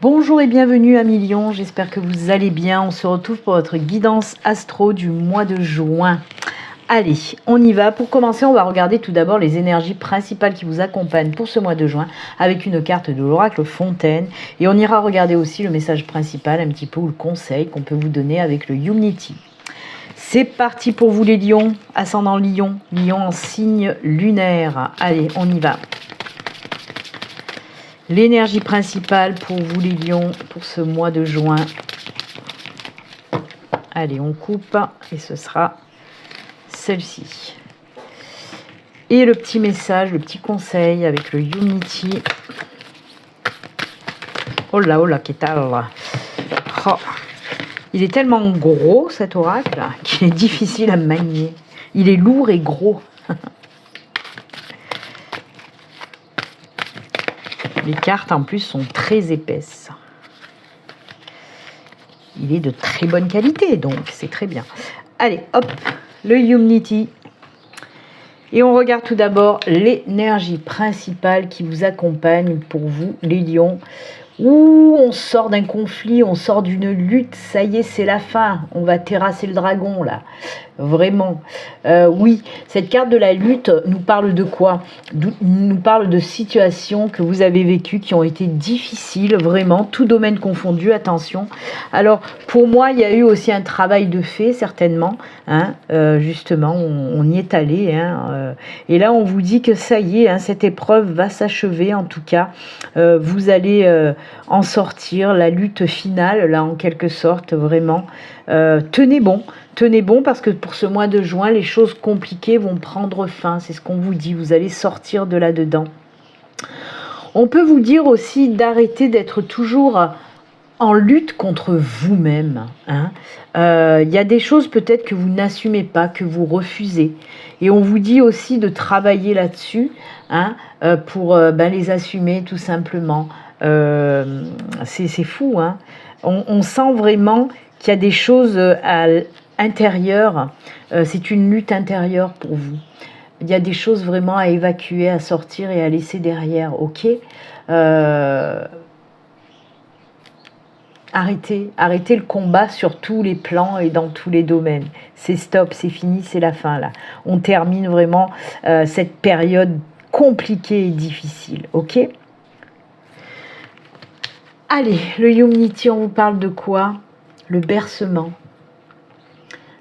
Bonjour et bienvenue à Million, j'espère que vous allez bien. On se retrouve pour votre guidance astro du mois de juin. Allez, on y va. Pour commencer, on va regarder tout d'abord les énergies principales qui vous accompagnent pour ce mois de juin avec une carte de l'oracle Fontaine. Et on ira regarder aussi le message principal, un petit peu, ou le conseil qu'on peut vous donner avec le Unity. C'est parti pour vous les lions, ascendant lion, lion en signe lunaire. Allez, on y va. L'énergie principale pour vous les lions pour ce mois de juin. Allez, on coupe et ce sera celle-ci. Et le petit message, le petit conseil avec le Unity. Oh là, qu'est-ce que oh. Il est tellement gros cet oracle qu'il est difficile à manier. Il est lourd et gros. Les cartes en plus sont très épaisses. Il est de très bonne qualité, donc c'est très bien. Allez, hop, le Unity. Et on regarde tout d'abord l'énergie principale qui vous accompagne pour vous, les lions. Ouh, on sort d'un conflit, on sort d'une lutte, ça y est, c'est la fin. On va terrasser le dragon, là. Vraiment. Oui, cette carte de la lutte nous parle de quoi? Nous parle de situations que vous avez vécues qui ont été difficiles, vraiment, tout domaine confondu, attention. Alors, pour moi, il y a eu aussi un travail de fait, certainement. Hein, justement, on y est allé. Hein, et là, on vous dit que ça y est, hein, cette épreuve va s'achever, en tout cas. Vous allez en sortir, la lutte finale, là, en quelque sorte, vraiment. Tenez bon parce que pour ce mois de juin, les choses compliquées vont prendre fin. C'est ce qu'on vous dit, vous allez sortir de là-dedans. On peut vous dire aussi d'arrêter d'être toujours en lutte contre vous-même. Hein. Y a des choses peut-être que vous n'assumez pas, que vous refusez. Et on vous dit aussi de travailler là-dessus, hein, pour les assumer tout simplement. C'est fou. Hein. On sent vraiment qu'il y a des choses à l'intérieur. C'est une lutte intérieure pour vous. Il y a des choses vraiment à évacuer, à sortir et à laisser derrière. Ok, arrêtez le combat sur tous les plans et dans tous les domaines. C'est stop, c'est fini, c'est la fin là. On termine vraiment cette période compliquée et difficile. Ok. Allez, le Unity, on vous parle de quoi? Le bercement.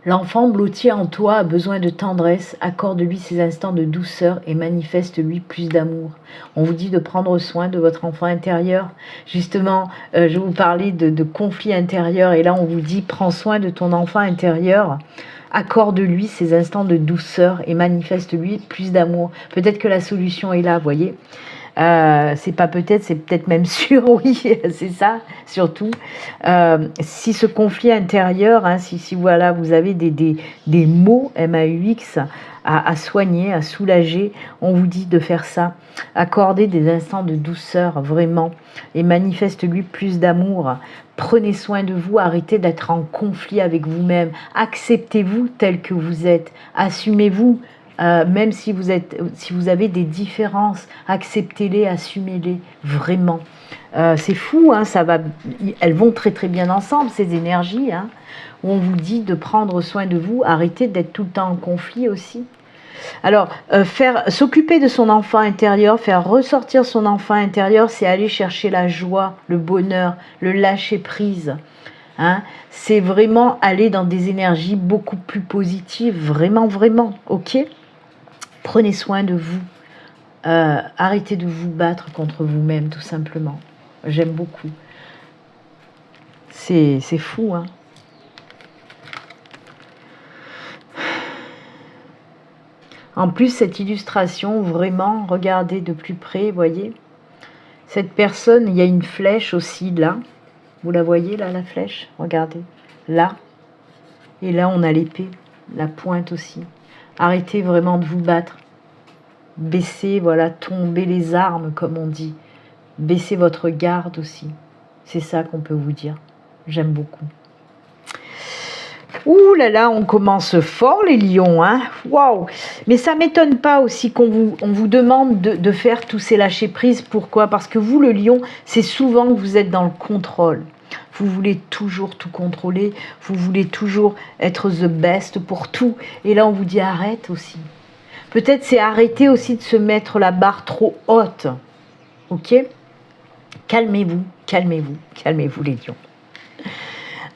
L'enfant blotti en toi a besoin de tendresse, accorde-lui ces instants de douceur et manifeste-lui plus d'amour. On vous dit de prendre soin de votre enfant intérieur. Justement, je vous parlais de conflits intérieurs et là on vous dit prends soin de ton enfant intérieur. Accorde-lui ces instants de douceur et manifeste-lui plus d'amour. Peut-être que la solution est là, vous voyez. C'est pas peut-être, c'est peut-être même sûr, oui, c'est ça, surtout. Si ce conflit intérieur, hein, si voilà, vous avez des maux, MAUX, à soigner, à soulager, on vous dit de faire ça. Accordez des instants de douceur, vraiment, et manifeste-lui plus d'amour. Prenez soin de vous, arrêtez d'être en conflit avec vous-même. Acceptez-vous tel que vous êtes, assumez-vous. Même si vous avez des différences, acceptez-les, assumez-les, vraiment. C'est fou, hein, elles vont très très bien ensemble, ces énergies, hein, où on vous dit de prendre soin de vous, arrêtez d'être tout le temps en conflit aussi. Alors, s'occuper de son enfant intérieur, faire ressortir son enfant intérieur, c'est aller chercher la joie, le bonheur, le lâcher-prise. Hein, c'est vraiment aller dans des énergies beaucoup plus positives, vraiment, vraiment, ok ? Prenez soin de vous. Arrêtez de vous battre contre vous-même, tout simplement. J'aime beaucoup. C'est fou, hein. En plus, cette illustration, vraiment, regardez de plus près, voyez. Cette personne, il y a une flèche aussi, là. Vous la voyez, là, la flèche? Regardez. Là. Et là, on a l'épée. La pointe aussi. Arrêtez vraiment de vous battre. Baissez, voilà, tombez les armes, comme on dit. Baissez votre garde aussi. C'est ça qu'on peut vous dire. J'aime beaucoup. Ouh là là, on commence fort les lions, hein. Waouh. Mais ça m'étonne pas aussi on vous demande de faire tous ces lâcher prise. Pourquoi? Parce que vous, le lion, c'est souvent que vous êtes dans le contrôle. Vous voulez toujours tout contrôler, vous voulez toujours être the best pour tout. Et là, on vous dit arrête aussi. Peut-être c'est arrêter aussi de se mettre la barre trop haute. Ok? Calmez-vous, calmez-vous, calmez-vous les lions.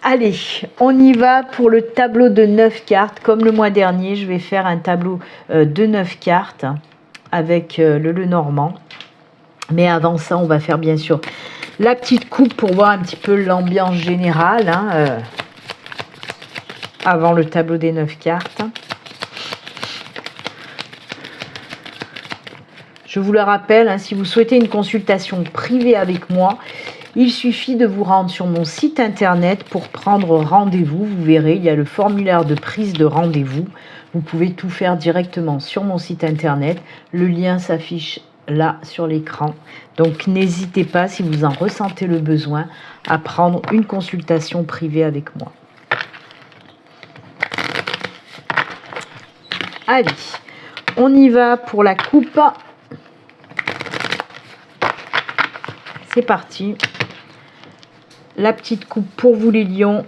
Allez, on y va pour le tableau de 9 cartes. Comme le mois dernier, je vais faire un tableau de 9 cartes avec le Lenormand. Mais avant ça, on va faire bien sûr la petite coupe pour voir un petit peu l'ambiance générale. Hein, avant le tableau des 9 cartes. Je vous le rappelle, hein, si vous souhaitez une consultation privée avec moi, il suffit de vous rendre sur mon site internet pour prendre rendez-vous. Vous verrez, il y a le formulaire de prise de rendez-vous. Vous pouvez tout faire directement sur mon site internet. Le lien s'affiche là sur l'écran. Donc n'hésitez pas, si vous en ressentez le besoin, à prendre une consultation privée avec moi. Allez, on y va pour la coupe. C'est parti. La petite coupe pour vous les lions.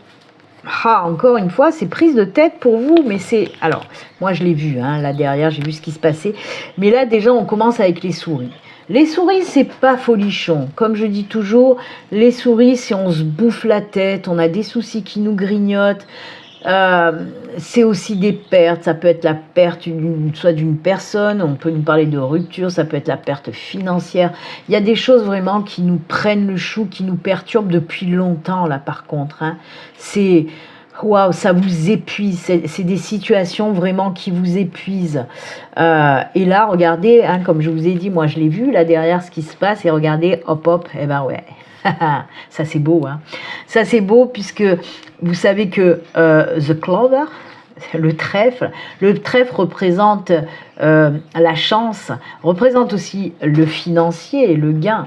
Ah, encore une fois, c'est prise de tête pour vous, mais c'est... Alors, moi je l'ai vu, hein, là derrière, j'ai vu ce qui se passait. Mais là, déjà, on commence avec les souris. Les souris, c'est pas folichon. Comme je dis toujours, les souris, si on se bouffe la tête, on a des soucis qui nous grignotent, c'est aussi des pertes. Ça peut être la perte soit d'une personne, on peut nous parler de rupture, ça peut être la perte financière. Il y a des choses vraiment qui nous prennent le chou, qui nous perturbent depuis longtemps là par contre. Hein. C'est waouh, ça vous épuise. C'est des situations vraiment qui vous épuisent. Et là, regardez, hein, comme je vous ai dit, moi je l'ai vu là derrière ce qui se passe et regardez, hop hop, et ben ouais. Ça c'est beau, hein. Ça c'est beau puisque vous savez que the clover, le trèfle représente la chance, représente aussi le financier et le gain,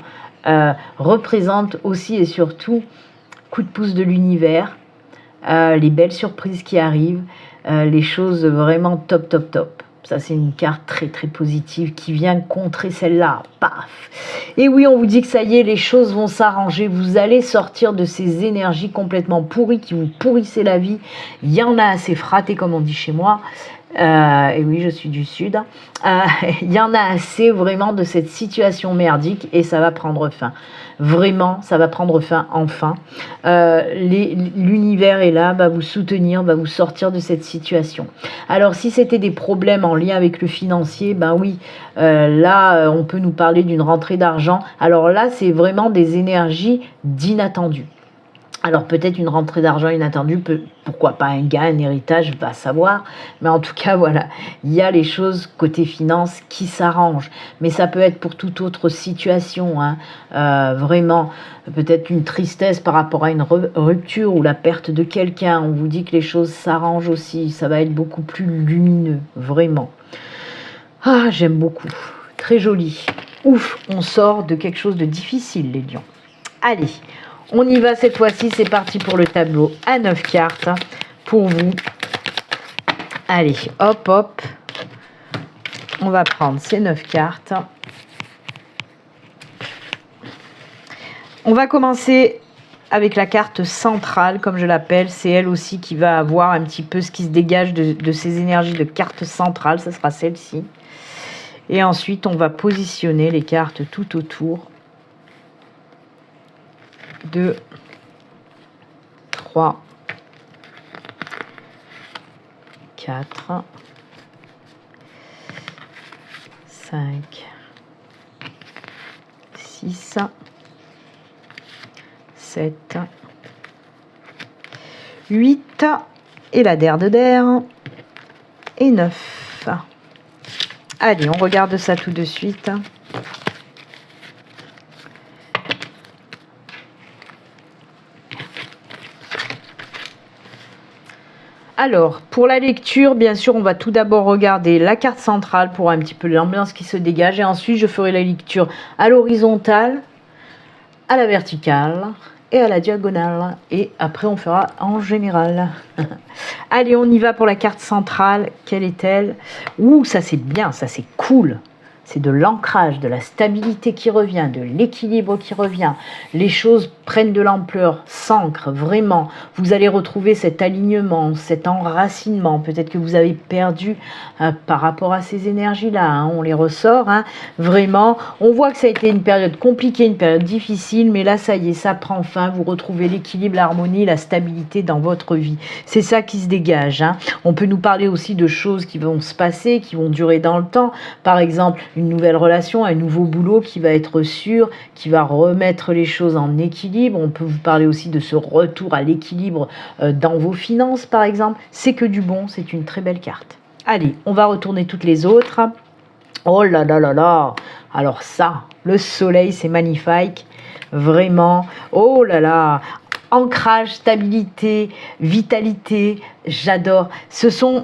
représente aussi et surtout coup de pouce de l'univers, les belles surprises qui arrivent, les choses vraiment top top top. Ça, c'est une carte très, très positive qui vient contrer celle-là. Paf! Et oui, on vous dit que ça y est, les choses vont s'arranger. Vous allez sortir de ces énergies complètement pourries qui vous pourrissaient la vie. Il y en a assez fraté, comme on dit chez moi. Et oui, je suis du Sud. Il y en a assez vraiment de cette situation merdique et ça va prendre fin. Vraiment, ça va prendre fin enfin. L'univers est là, va vous soutenir, va vous sortir de cette situation. Alors, si c'était des problèmes en lien avec le financier, ben oui, là, on peut nous parler d'une rentrée d'argent. Alors là, c'est vraiment des énergies d'inattendu. Alors peut-être une rentrée d'argent inattendue, pourquoi pas un gain, un héritage, va savoir. Mais en tout cas, voilà, il y a les choses côté finance qui s'arrangent. Mais ça peut être pour toute autre situation, hein. Vraiment, peut-être une tristesse par rapport à une rupture ou la perte de quelqu'un. On vous dit que les choses s'arrangent aussi, ça va être beaucoup plus lumineux, vraiment. Ah, j'aime beaucoup, très joli. Ouf, on sort de quelque chose de difficile, les lions. Allez, on y va cette fois-ci, c'est parti pour le tableau à 9 cartes pour vous. Allez, hop, hop. On va prendre ces 9 cartes. On va commencer avec la carte centrale, comme je l'appelle. C'est elle aussi qui va avoir un petit peu ce qui se dégage de ces énergies de carte centrale. Ça sera celle-ci. Et ensuite, on va positionner les cartes tout autour. 2, 3, 4, 5, 6, 7, 8 et la der de der et 9. Allez, on regarde ça tout de suite. Alors, pour la lecture, bien sûr, on va tout d'abord regarder la carte centrale pour un petit peu l'ambiance qui se dégage. Et ensuite, je ferai la lecture à l'horizontale, à la verticale et à la diagonale. Et après, on fera en général. Allez, on y va pour la carte centrale. Quelle est-elle? Ouh, ça c'est bien, ça c'est cool. C'est de l'ancrage, de la stabilité qui revient, de l'équilibre qui revient. Les choses prennent de l'ampleur, s'ancrent vraiment. Vous allez retrouver cet alignement, cet enracinement. Peut-être que vous avez perdu par rapport à ces énergies-là. Hein, on les ressort. Hein, vraiment, on voit que ça a été une période compliquée, une période difficile. Mais là, ça y est, ça prend fin. Vous retrouvez l'équilibre, l'harmonie, la stabilité dans votre vie. C'est ça qui se dégage. Hein. On peut nous parler aussi de choses qui vont se passer, qui vont durer dans le temps. Par exemple, une nouvelle relation, un nouveau boulot qui va être sûr, qui va remettre les choses en équilibre. On peut vous parler aussi de ce retour à l'équilibre dans vos finances, par exemple. C'est que du bon, c'est une très belle carte. Allez, on va retourner toutes les autres. Oh là là là là. Alors ça, le soleil, c'est magnifique. Vraiment. Oh là là. Ancrage, stabilité, vitalité, j'adore.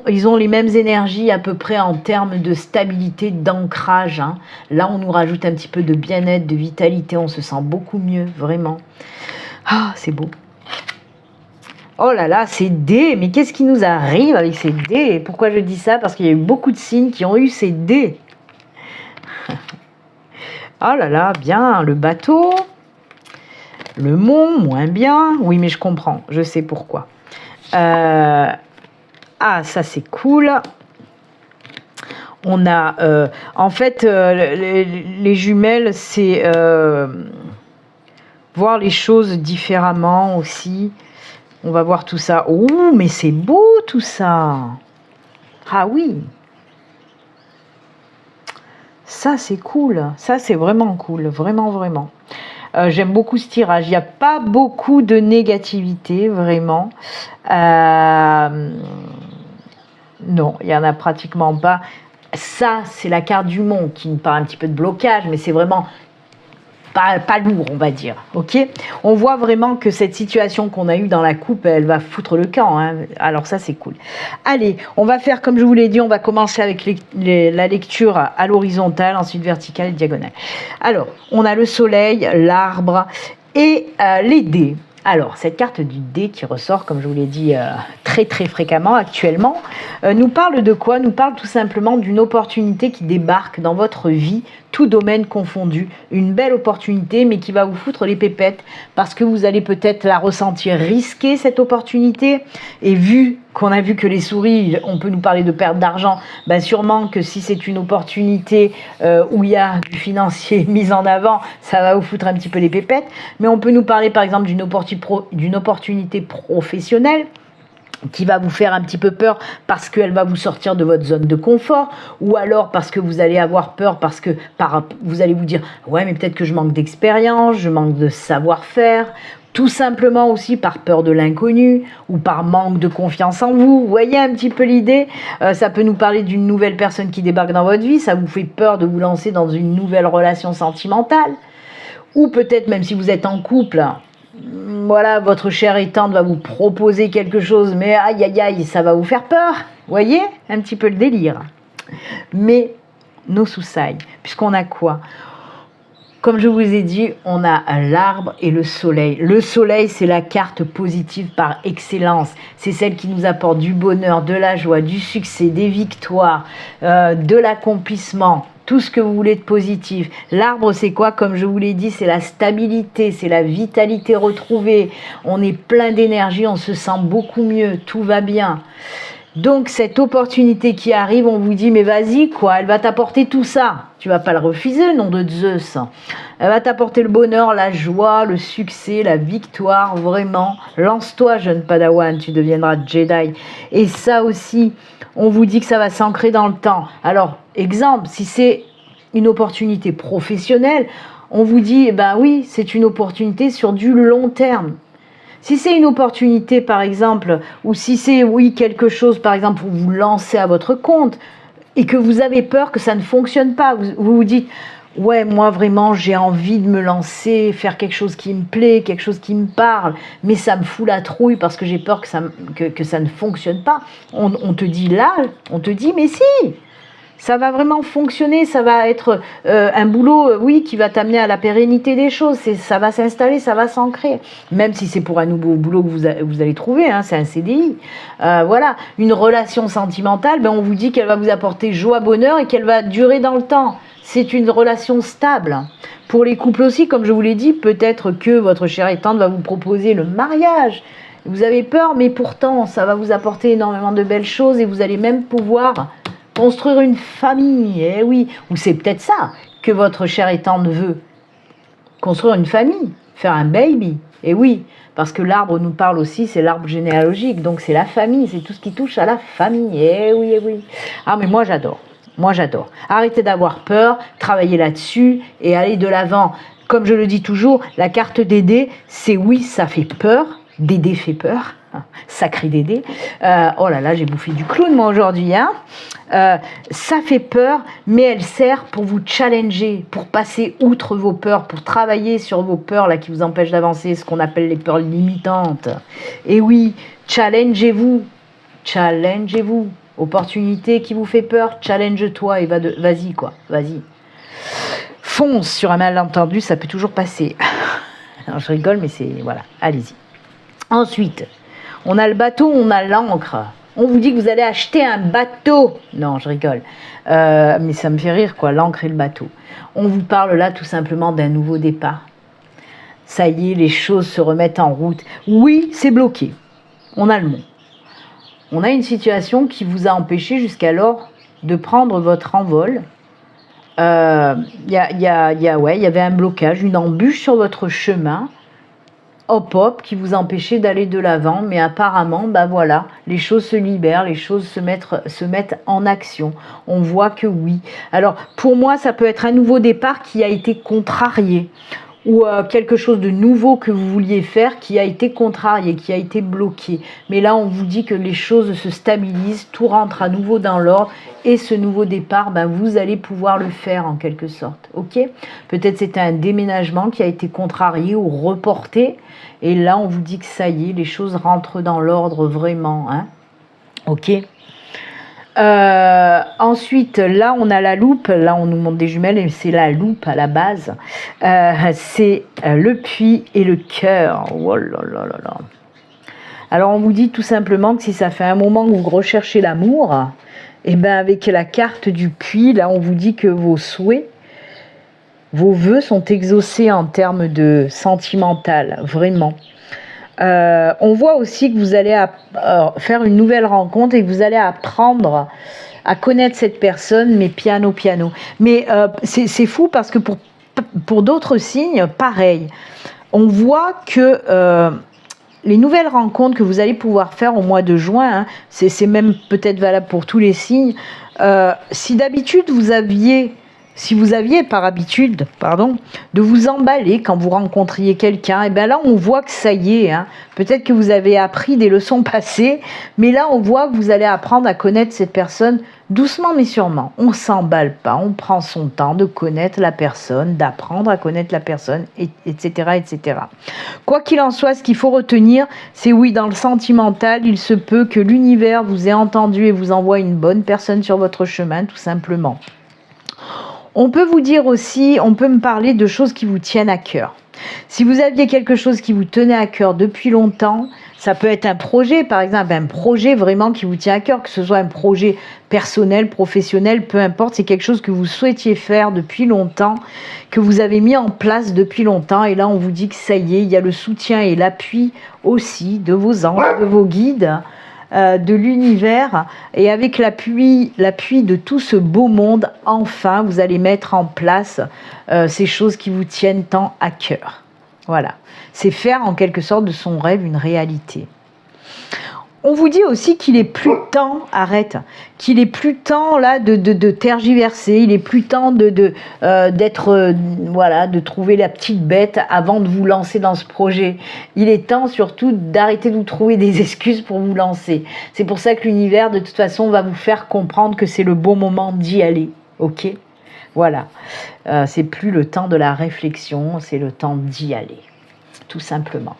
Ils ont les mêmes énergies à peu près en termes de stabilité, d'ancrage. Hein. Là, on nous rajoute un petit peu de bien-être, de vitalité. On se sent beaucoup mieux, vraiment. Ah, c'est beau. Oh là là, ces dés. Mais qu'est-ce qui nous arrive avec ces dés? Pourquoi je dis ça? Parce qu'il y a eu beaucoup de signes qui ont eu ces dés. Oh là là, bien, le bateau. Le mont, moins bien. Oui, mais je comprends. Je sais pourquoi. Ah, ça, c'est cool. On a... en fait, les jumelles, c'est voir les choses différemment aussi. On va voir tout ça. Oh, mais c'est beau tout ça. Ah oui. Ça, c'est cool. Ça, c'est vraiment cool. Vraiment, vraiment. J'aime beaucoup ce tirage. Il n'y a pas beaucoup de négativité, vraiment. Non, il n'y en a pratiquement pas. Ça, c'est la carte du monde qui me parle un petit peu de blocage, mais c'est vraiment pas lourd, on va dire. Ok, on voit vraiment que cette situation qu'on a eue dans la coupe, elle va foutre le camp. Hein. Alors ça, c'est cool. Allez, on va faire comme je vous l'ai dit, on va commencer avec la lecture à l'horizontale, ensuite verticale et diagonale. Alors, on a le soleil, l'arbre et les dés. Alors, cette carte du dé qui ressort, comme je vous l'ai dit très très fréquemment actuellement, nous parle de quoi? Nous parle tout simplement d'une opportunité qui débarque dans votre vie, tout domaine confondu. Une belle opportunité, mais qui va vous foutre les pépettes, parce que vous allez peut-être la ressentir risquer, cette opportunité. Et vu qu'on a vu que les souris, on peut nous parler de perte d'argent, ben sûrement que si c'est une opportunité où il y a du financier mis en avant, ça va vous foutre un petit peu les pépettes. Mais on peut nous parler par exemple d'une opportunité professionnelle qui va vous faire un petit peu peur parce qu'elle va vous sortir de votre zone de confort, ou alors parce que vous allez avoir peur parce que vous allez vous dire « ouais, mais peut-être que je manque d'expérience, je manque de savoir-faire », tout simplement aussi par peur de l'inconnu ou par manque de confiance en vous. Vous voyez un petit peu l'idée? Ça peut nous parler d'une nouvelle personne qui débarque dans votre vie, ça vous fait peur de vous lancer dans une nouvelle relation sentimentale, ou peut-être même si vous êtes en couple, voilà, votre chère et tendre va vous proposer quelque chose, mais aïe aïe aïe, ça va vous faire peur. Vous voyez un petit peu le délire. Mais nos soussailles, puisqu'on a quoi? Comme je vous ai dit, on a l'arbre et le soleil. Le soleil, c'est la carte positive par excellence. C'est celle qui nous apporte du bonheur, de la joie, du succès, des victoires, de l'accomplissement. Tout ce que vous voulez de positif. L'arbre, c'est quoi? Comme je vous l'ai dit, c'est la stabilité, c'est la vitalité retrouvée. On est plein d'énergie, on se sent beaucoup mieux, tout va bien. Donc, cette opportunité qui arrive, on vous dit, mais vas-y, quoi, elle va t'apporter tout ça. Tu vas pas le refuser, nom de Zeus. Elle va t'apporter le bonheur, la joie, le succès, la victoire, vraiment. Lance-toi, jeune Padawan, tu deviendras Jedi. Et ça aussi, on vous dit que ça va s'ancrer dans le temps. Alors, exemple, si c'est une opportunité professionnelle, on vous dit, eh ben oui, c'est une opportunité sur du long terme. Si c'est une opportunité, par exemple, ou si c'est, oui, quelque chose, par exemple, pour vous lancer à votre compte, et que vous avez peur que ça ne fonctionne pas, vous vous dites, ouais, moi, vraiment, j'ai envie de me lancer, faire quelque chose qui me plaît, quelque chose qui me parle, mais ça me fout la trouille parce que j'ai peur que ça ne fonctionne pas. On te dit là, on te dit, mais si, Ça va vraiment fonctionner, ça va être un boulot, oui, qui va t'amener à la pérennité des choses. Ça va s'installer, ça va s'ancrer. Même si c'est pour un nouveau boulot que vous allez trouver, hein, c'est un CDI. Voilà, une relation sentimentale, ben on vous dit qu'elle va vous apporter joie, bonheur et qu'elle va durer dans le temps. C'est une relation stable. Pour les couples aussi, comme je vous l'ai dit, peut-être que votre chère et tante va vous proposer le mariage. Vous avez peur, mais pourtant, ça va vous apporter énormément de belles choses et vous allez même pouvoir construire une famille. Eh oui, ou c'est peut-être ça que votre chère et tante veut. Construire une famille, faire un baby. Et oui, parce que l'arbre nous parle aussi, c'est l'arbre généalogique, donc c'est la famille, c'est tout ce qui touche à la famille. Eh oui, eh oui. Ah, mais moi j'adore. Moi, j'adore. Arrêtez d'avoir peur, travaillez là-dessus et allez de l'avant. Comme je le dis toujours, la carte des dés, c'est oui, ça fait peur. Dédé fait peur. Sacré Dédé. Oh là là, j'ai bouffé du clown, moi, aujourd'hui. Hein. Ça fait peur, mais elle sert pour vous challenger, pour passer outre vos peurs, pour travailler sur vos peurs là, qui vous empêchent d'avancer, ce qu'on appelle les peurs limitantes. Et oui, challengez-vous. Challengez-vous. Opportunité qui vous fait peur, challenge-toi et vas-y quoi, vas-y. Fonce sur un malentendu, ça peut toujours passer. Alors, je rigole, mais c'est... Voilà, allez-y. Ensuite, on a le bateau, on a l'encre. On vous dit que vous allez acheter un bateau. Non, je rigole. Mais ça me fait rire quoi, l'encre et le bateau. On vous parle là tout simplement d'un nouveau départ. Ça y est, les choses se remettent en route. Oui, c'est bloqué. On a le mot. On a une situation qui vous a empêché jusqu'alors de prendre votre envol. Il y avait un blocage, une embûche sur votre chemin. Hop, qui vous empêchait d'aller de l'avant. Mais apparemment, ben voilà, les choses se libèrent, les choses se mettent en action. On voit que oui. Alors, pour moi, ça peut être un nouveau départ qui a été contrarié. Ou quelque chose de nouveau que vous vouliez faire qui a été contrarié, qui a été bloqué. Mais là, on vous dit que les choses se stabilisent, tout rentre à nouveau dans l'ordre et ce nouveau départ, ben, vous allez pouvoir le faire en quelque sorte. Ok ? Peut-être c'était un déménagement qui a été contrarié ou reporté et là, on vous dit que ça y est, les choses rentrent dans l'ordre vraiment. Hein ? Ok ? Ensuite, là, on a la loupe. Là, on nous montre des jumelles et c'est la loupe à la base. C'est le puits et le cœur. Oh là là là là. Alors, on vous dit tout simplement que si ça fait un moment que vous recherchez l'amour, et ben avec la carte du puits, là, on vous dit que vos souhaits, vos vœux sont exaucés en termes de sentimental, vraiment. On voit aussi que vous allez faire une nouvelle rencontre et que vous allez apprendre à connaître cette personne, mais piano. Mais c'est fou parce que pour d'autres signes, pareil. On voit que les nouvelles rencontres que vous allez pouvoir faire au mois de juin, hein, c'est même peut-être valable pour tous les signes. Si d'habitude si vous aviez par habitude, de vous emballer quand vous rencontriez quelqu'un, et bien là on voit que ça y est, hein, peut-être que vous avez appris des leçons passées, mais là on voit que vous allez apprendre à connaître cette personne doucement mais sûrement. On ne s'emballe pas, on prend son temps de connaître la personne, d'apprendre à connaître la personne, etc., etc. Quoi qu'il en soit, ce qu'il faut retenir, c'est oui, dans le sentimental, il se peut que l'univers vous ait entendu et vous envoie une bonne personne sur votre chemin, tout simplement. On peut vous dire aussi, on peut me parler de choses qui vous tiennent à cœur. Si vous aviez quelque chose qui vous tenait à cœur depuis longtemps, ça peut être un projet, par exemple, un projet vraiment qui vous tient à cœur, que ce soit un projet personnel, professionnel, peu importe, c'est quelque chose que vous souhaitiez faire depuis longtemps, que vous avez mis en place depuis longtemps, et là on vous dit que ça y est, il y a le soutien et l'appui aussi de vos anges, de vos guides, de l'univers, et avec l'appui de tout ce beau monde, enfin vous allez mettre en place ces choses qui vous tiennent tant à cœur. Voilà, c'est faire en quelque sorte de son rêve une réalité. On vous dit aussi qu'il est plus temps, qu'il est plus temps là de tergiverser, il est plus temps de trouver la petite bête avant de vous lancer dans ce projet. Il est temps surtout d'arrêter de vous trouver des excuses pour vous lancer. C'est pour ça que l'univers de toute façon va vous faire comprendre que c'est le bon moment d'y aller, ok ? Voilà, c'est plus le temps de la réflexion, c'est le temps d'y aller, tout simplement.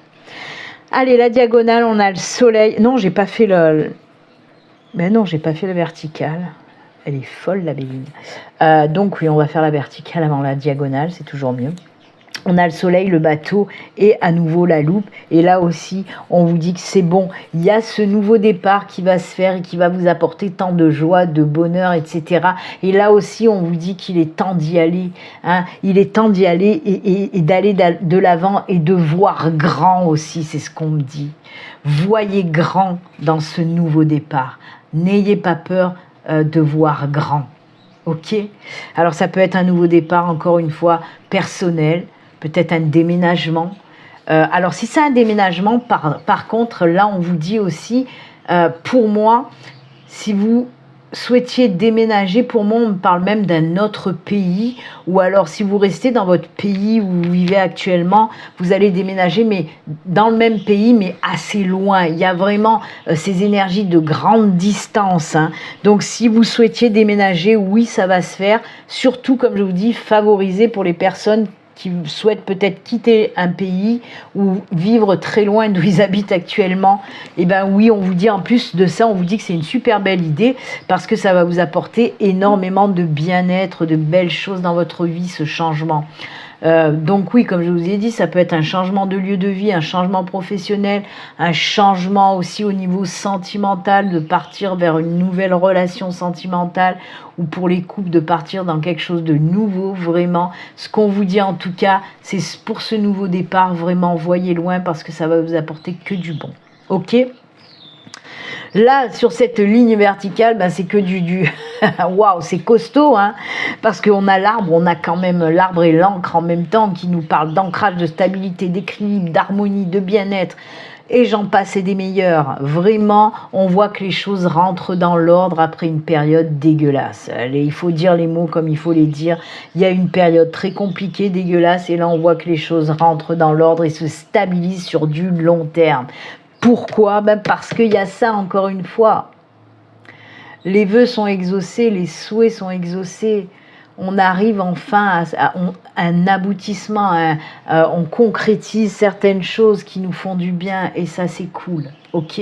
Allez, la diagonale, on a le soleil. Non, j'ai pas fait le vertical. Elle est folle, la Béline. Donc oui, on va faire la verticale avant la diagonale, c'est toujours mieux. On a le soleil, le bateau et à nouveau la loupe. Et là aussi, on vous dit que c'est bon. Il y a ce nouveau départ qui va se faire et qui va vous apporter tant de joie, de bonheur, etc. Et là aussi, on vous dit qu'il est temps d'y aller. Hein. Il est temps d'y aller et d'aller de l'avant et de voir grand aussi, c'est ce qu'on me dit. Voyez grand dans ce nouveau départ. N'ayez pas peur de voir grand. Ok? Alors ça peut être un nouveau départ, encore une fois, personnel. Peut-être un déménagement. Alors, si c'est un déménagement, par contre, là, on vous dit aussi, pour moi, si vous souhaitiez déménager, pour moi, on me parle même d'un autre pays, ou alors, si vous restez dans votre pays où vous vivez actuellement, vous allez déménager, mais dans le même pays, mais assez loin. Il y a vraiment ces énergies de grande distance. Hein. Donc, si vous souhaitiez déménager, oui, ça va se faire. Surtout, comme je vous dis, favoriser pour les personnes qui souhaitent peut-être quitter un pays ou vivre très loin d'où ils habitent actuellement, et bien oui, on vous dit en plus de ça, on vous dit que c'est une super belle idée parce que ça va vous apporter énormément de bien-être, de belles choses dans votre vie, ce changement. Donc oui, comme je vous ai dit, ça peut être un changement de lieu de vie, un changement professionnel, un changement aussi au niveau sentimental, de partir vers une nouvelle relation sentimentale, ou pour les couples de partir dans quelque chose de nouveau, vraiment. Ce qu'on vous dit en tout cas, c'est pour ce nouveau départ, vraiment, voyez loin parce que ça va vous apporter que du bon. Ok ? Là, sur cette ligne verticale, ben, c'est que du... Waouh, c'est costaud, hein, parce qu'on a l'arbre, on a quand même l'arbre et l'encre en même temps qui nous parlent d'ancrage, de stabilité, d'équilibre, d'harmonie, de bien-être. Et j'en passe et des meilleurs. Vraiment, on voit que les choses rentrent dans l'ordre après une période dégueulasse. Allez, il faut dire les mots comme il faut les dire. Il y a une période très compliquée, dégueulasse, et là on voit que les choses rentrent dans l'ordre et se stabilisent sur du long terme. Pourquoi ? Ben parce qu'il y a ça, encore une fois. Les vœux sont exaucés, les souhaits sont exaucés. On arrive enfin à un aboutissement, on concrétise certaines choses qui nous font du bien et ça c'est cool, ok ?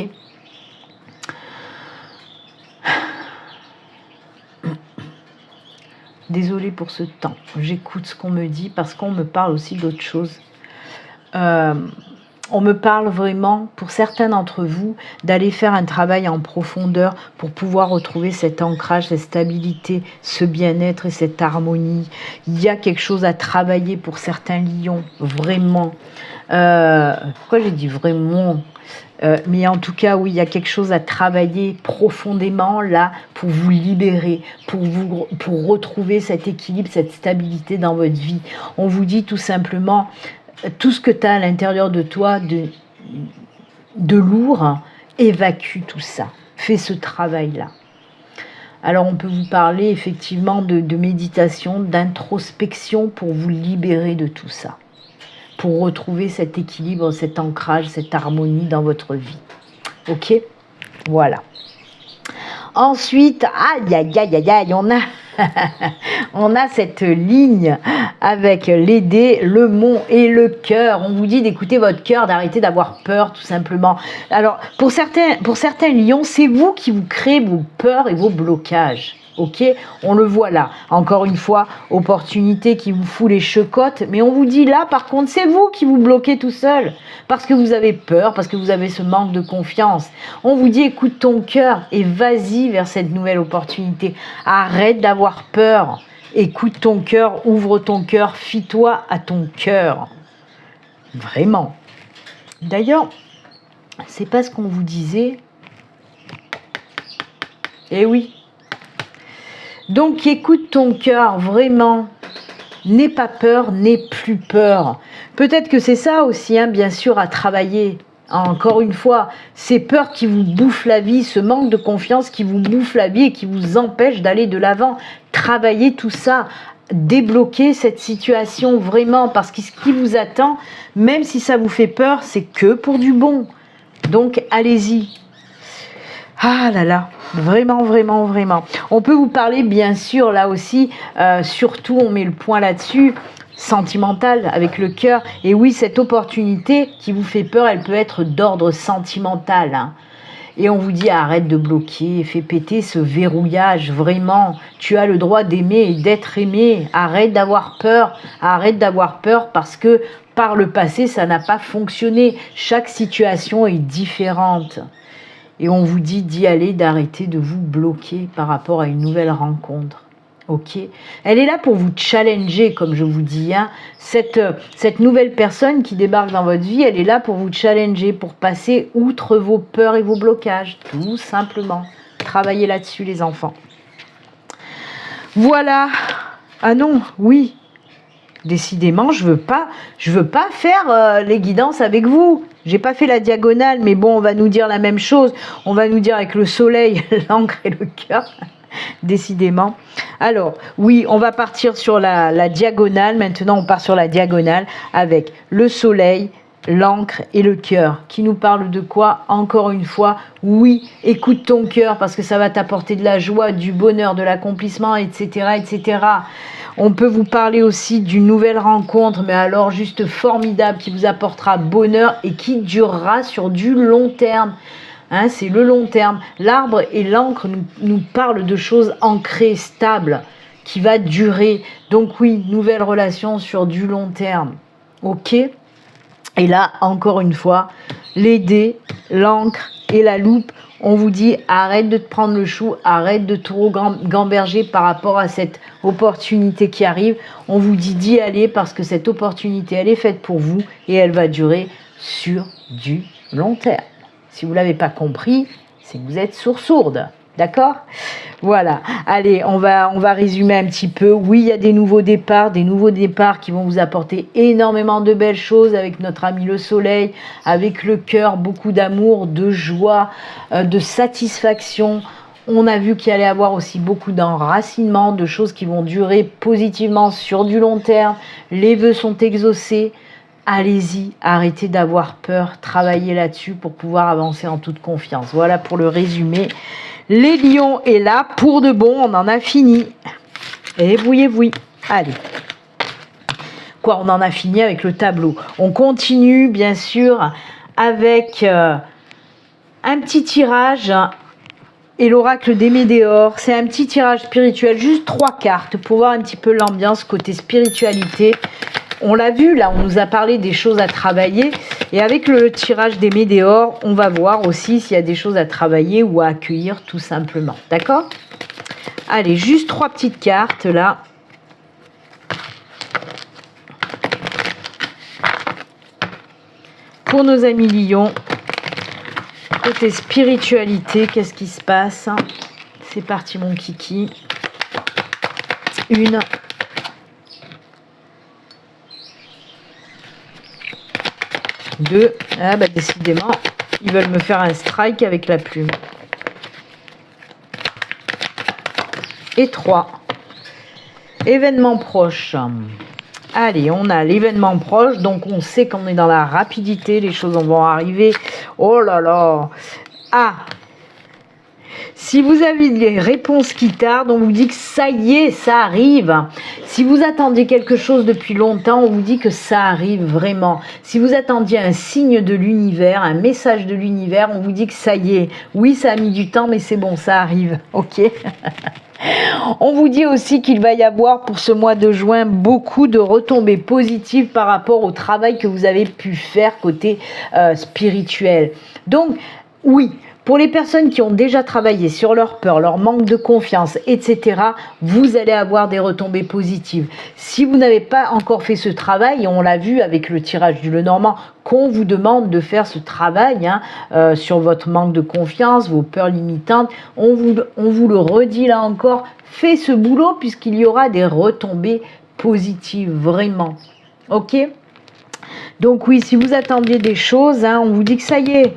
Désolée pour ce temps, j'écoute ce qu'on me dit parce qu'on me parle aussi d'autre chose. On me parle vraiment, pour certains d'entre vous, d'aller faire un travail en profondeur pour pouvoir retrouver cet ancrage, cette stabilité, ce bien-être et cette harmonie. Il y a quelque chose à travailler pour certains lions, vraiment. Pourquoi j'ai dit vraiment ? Mais en tout cas, oui, il y a quelque chose à travailler profondément là pour vous libérer, pour retrouver cet équilibre, cette stabilité dans votre vie. On vous dit tout simplement... Tout ce que tu as à l'intérieur de toi de lourd, évacue tout ça. Fais ce travail-là. Alors, on peut vous parler effectivement de méditation, d'introspection pour vous libérer de tout ça. Pour retrouver cet équilibre, cet ancrage, cette harmonie dans votre vie. Ok ? Voilà. Ensuite, aïe, aïe, aïe, aïe, aïe, on a cette ligne avec les dés, le mont et le cœur. On vous dit d'écouter votre cœur, d'arrêter d'avoir peur, tout simplement. Alors, pour certains lions, c'est vous qui vous créez vos peurs et vos blocages. Ok, on le voit là. Encore une fois, opportunité qui vous fout les checottes. Mais on vous dit là, par contre, c'est vous qui vous bloquez tout seul. Parce que vous avez peur, parce que vous avez ce manque de confiance. On vous dit, écoute ton cœur et vas-y vers cette nouvelle opportunité. Arrête d'avoir peur. Écoute ton cœur, ouvre ton cœur, fie-toi à ton cœur. Vraiment. D'ailleurs, c'est pas ce qu'on vous disait. Eh oui. Donc écoute ton cœur, vraiment. N'aie pas peur, n'aie plus peur. Peut-être que c'est ça aussi, hein, bien sûr, à travailler. Encore une fois, ces peurs qui vous bouffent la vie, ce manque de confiance qui vous bouffe la vie et qui vous empêche d'aller de l'avant. Travaillez tout ça, débloquer cette situation vraiment, parce que ce qui vous attend, même si ça vous fait peur, c'est que pour du bon. Donc allez-y. Ah là là, vraiment, vraiment, vraiment. On peut vous parler, bien sûr, là aussi, surtout, on met le point là-dessus, sentimental, avec le cœur. Et oui, cette opportunité qui vous fait peur, elle peut être d'ordre sentimental. Hein. Et on vous dit arrête de bloquer, fais péter ce verrouillage, vraiment. Tu as le droit d'aimer et d'être aimé. Arrête d'avoir peur parce que par le passé, ça n'a pas fonctionné. Chaque situation est différente. Et on vous dit d'y aller, d'arrêter de vous bloquer par rapport à une nouvelle rencontre. Ok, elle est là pour vous challenger, comme je vous dis. Hein. Cette nouvelle personne qui débarque dans votre vie, elle est là pour vous challenger, pour passer outre vos peurs et vos blocages. Tout simplement. Travaillez là-dessus, les enfants. Voilà. Ah non, oui. Décidément, je veux pas faire les guidances avec vous. J'ai pas fait la diagonale, mais bon, on va nous dire la même chose. On va nous dire avec le soleil, l'encre et le cœur. Décidément. Alors, oui, on va partir sur la diagonale. Maintenant, on part sur la diagonale avec le soleil, l'encre et le cœur. Qui nous parle de quoi? Encore une fois, oui, écoute ton cœur parce que ça va t'apporter de la joie, du bonheur, de l'accomplissement, etc., etc. On peut vous parler aussi d'une nouvelle rencontre, mais alors juste formidable, qui vous apportera bonheur et qui durera sur du long terme. Hein, c'est le long terme. L'arbre et l'encre nous parlent de choses ancrées, stables, qui va durer. Donc oui, nouvelle relation sur du long terme. Ok? Et là, encore une fois, les dés, l'encre et la loupe, on vous dit arrête de te prendre le chou, arrête de trop gamberger par rapport à cette opportunité qui arrive. On vous dit d'y aller parce que cette opportunité, elle est faite pour vous et elle va durer sur du long terme. Si vous ne l'avez pas compris, c'est que vous êtes sourd-sourde. D'accord? Voilà. Allez, on va résumer un petit peu. Oui, il y a des nouveaux départs qui vont vous apporter énormément de belles choses avec notre ami le soleil, avec le cœur, beaucoup d'amour, de joie, de satisfaction. On a vu qu'il allait y avoir aussi beaucoup d'enracinement, de choses qui vont durer positivement sur du long terme. Les vœux sont exaucés. Allez-y, arrêtez d'avoir peur, travaillez là-dessus pour pouvoir avancer en toute confiance. Voilà pour le résumé. Les lions est là pour de bon, on en a fini. Et oui. Allez. Quoi, on en a fini avec le tableau. On continue, bien sûr, avec un petit tirage et l'oracle des Médéors. C'est un petit tirage spirituel, juste 3 cartes pour voir un petit peu l'ambiance côté spiritualité. On l'a vu, là, on nous a parlé des choses à travailler. Et avec le tirage des Médéors, on va voir aussi s'il y a des choses à travailler ou à accueillir, tout simplement. D'accord? Allez, juste 3 petites cartes, là. Pour nos amis lions, côté spiritualité, qu'est-ce qui se passe? C'est parti, mon kiki. 1... 2, ah bah décidément, ils veulent me faire un strike avec la plume. Et 3, événement proche. Allez, on a l'événement proche, donc on sait qu'on est dans la rapidité, les choses vont arriver. Oh là là. Ah, si vous avez des réponses qui tardent, on vous dit que ça y est, ça arrive. Si vous attendiez quelque chose depuis longtemps, on vous dit que ça arrive vraiment. Si vous attendiez un signe de l'univers, un message de l'univers, on vous dit que ça y est. Oui, ça a mis du temps, mais c'est bon, ça arrive. Ok. On vous dit aussi qu'il va y avoir pour ce mois de juin beaucoup de retombées positives par rapport au travail que vous avez pu faire côté spirituel. Donc, oui. Pour les personnes qui ont déjà travaillé sur leur peur, leur manque de confiance, etc., vous allez avoir des retombées positives. Si vous n'avez pas encore fait ce travail, et on l'a vu avec le tirage du Lenormand, qu'on vous demande de faire ce travail sur votre manque de confiance, vos peurs limitantes, on vous le redit là encore, faites ce boulot puisqu'il y aura des retombées positives, vraiment. Ok? Donc oui, si vous attendiez des choses, on vous dit que ça y est.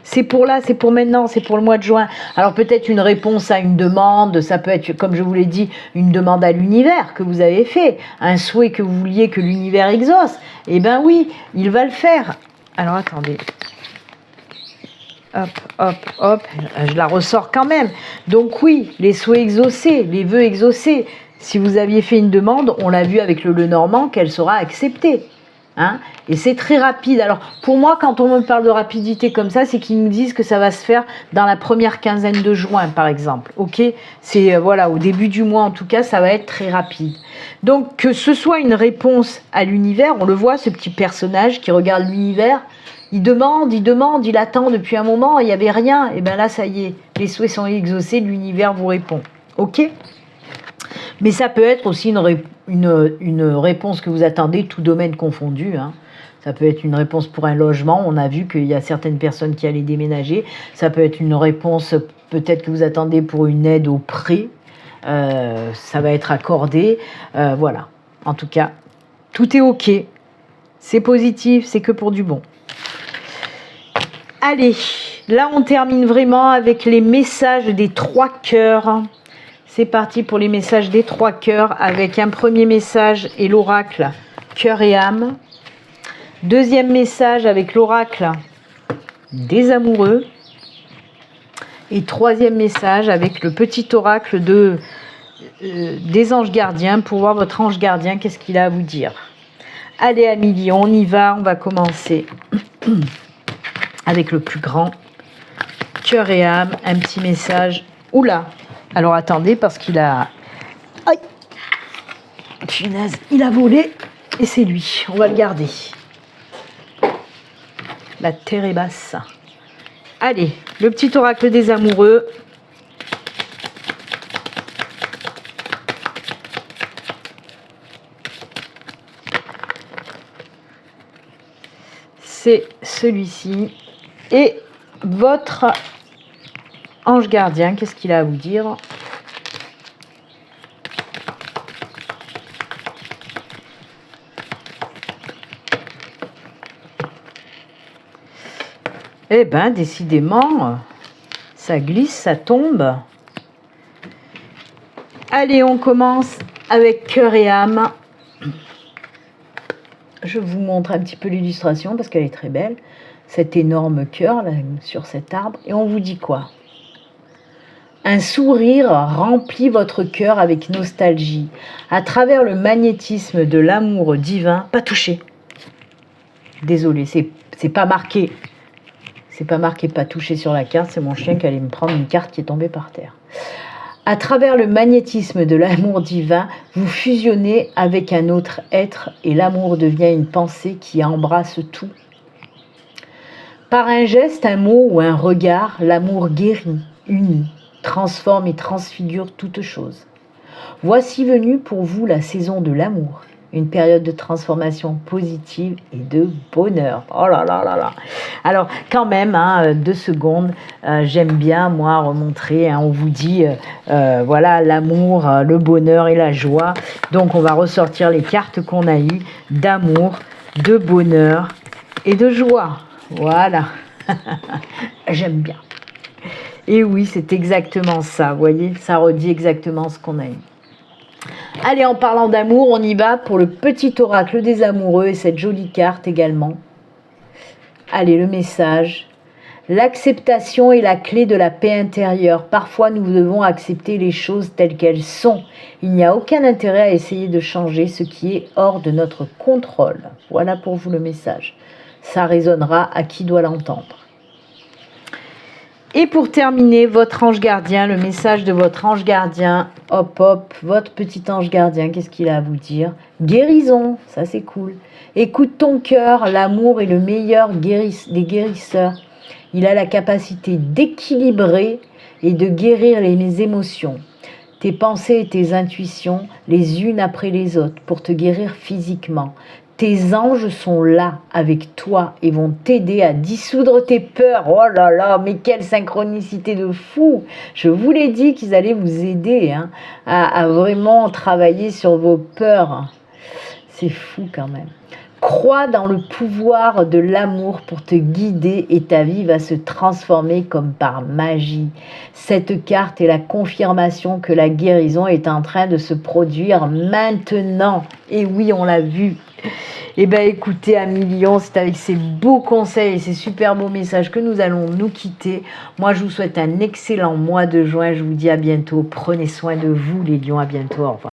C'est pour là, c'est pour maintenant, c'est pour le mois de juin. Alors peut-être une réponse à une demande, ça peut être, comme je vous l'ai dit, une demande à l'univers que vous avez fait, un souhait que vous vouliez que l'univers exauce. Eh bien oui, il va le faire. Alors attendez. Hop, hop, hop, je la ressors quand même. Donc oui, les souhaits exaucés, les vœux exaucés. Si vous aviez fait une demande, on l'a vu avec le Lenormand, qu'elle sera acceptée. Hein, et c'est très rapide. Alors pour moi, quand on me parle de rapidité comme ça, c'est qu'ils nous disent que ça va se faire dans la première quinzaine de juin, par exemple. Ok, c'est voilà, au début du mois en tout cas, ça va être très rapide. Donc que ce soit une réponse à l'univers, on le voit, ce petit personnage qui regarde l'univers, il demande, il attend depuis un moment, il n'y avait rien, et bien là ça y est, les souhaits sont exaucés, l'univers vous répond. Ok. Mais ça peut être aussi une réponse que vous attendez, tout domaine confondu. Hein. Ça peut être une réponse pour un logement. On a vu qu'il y a certaines personnes qui allaient déménager. Ça peut être une réponse peut-être que vous attendez pour une aide au prêt. Ça va être accordé. Voilà. En tout cas, tout est OK. C'est positif, c'est que pour du bon. Allez, là on termine vraiment avec les messages des 3 cœurs. C'est parti pour les messages des 3 cœurs avec un premier message et l'oracle cœur et âme. Deuxième message avec l'oracle des amoureux. Et troisième message avec le petit oracle des anges gardiens pour voir votre ange gardien, qu'est-ce qu'il a à vous dire. Allez Amélie, on y va, on va commencer avec le plus grand cœur et âme, un petit message. Oula! Alors attendez, parce qu'il a... Aïe! Punaise, il a volé et c'est lui. On va le garder. La terre est basse. Allez, le petit oracle des amoureux. C'est celui-ci. Et votre ange gardien, qu'est-ce qu'il a à vous dire? Eh bien, décidément, ça glisse, ça tombe. Allez, on commence avec cœur et âme. Je vous montre un petit peu l'illustration parce qu'elle est très belle. Cet énorme cœur là, sur cet arbre. Et on vous dit quoi? Un sourire remplit votre cœur avec nostalgie. À travers le magnétisme de l'amour divin, pas touché. Désolé, c'est pas marqué. C'est pas marqué pas touché sur la carte, c'est mon chien qui allait me prendre une carte qui est tombée par terre. À travers le magnétisme de l'amour divin, vous fusionnez avec un autre être et l'amour devient une pensée qui embrasse tout. Par un geste, un mot ou un regard, l'amour guérit, unit, transforme et transfigure toute chose. Voici venue pour vous la saison de l'amour, une période de transformation positive et de bonheur. Oh là là là là. Alors quand même, 2 secondes, j'aime bien moi remontrer, on vous dit, voilà l'amour, le bonheur et la joie. Donc on va ressortir les cartes qu'on a eues d'amour, de bonheur et de joie. Voilà. J'aime bien. Et oui, c'est exactement ça, vous voyez, ça redit exactement ce qu'on a eu. Allez, en parlant d'amour, on y va pour le petit oracle des amoureux et cette jolie carte également. Allez, le message. L'acceptation est la clé de la paix intérieure. Parfois, nous devons accepter les choses telles qu'elles sont. Il n'y a aucun intérêt à essayer de changer ce qui est hors de notre contrôle. Voilà pour vous le message. Ça résonnera à qui doit l'entendre. Et pour terminer, votre ange gardien, le message de votre ange gardien, hop hop, votre petit ange gardien, qu'est-ce qu'il a à vous dire? Guérison, ça c'est cool. Écoute ton cœur, l'amour est le meilleur des guérisseurs. Il a la capacité d'équilibrer et de guérir les émotions. Tes pensées et tes intuitions, les unes après les autres, pour te guérir physiquement. Tes anges sont là avec toi et vont t'aider à dissoudre tes peurs. Oh là là, mais quelle synchronicité de fou! Je vous l'ai dit qu'ils allaient vous aider à vraiment travailler sur vos peurs. C'est fou quand même. Crois dans le pouvoir de l'amour pour te guider et ta vie va se transformer comme par magie. Cette carte est la confirmation que la guérison est en train de se produire maintenant. Et oui, on l'a vu. Eh bien écoutez, Amélie, c'est avec ces beaux conseils et ces super beaux messages que nous allons nous quitter. Moi, je vous souhaite un excellent mois de juin. Je vous dis à bientôt. Prenez soin de vous, les lions. À bientôt. Au revoir.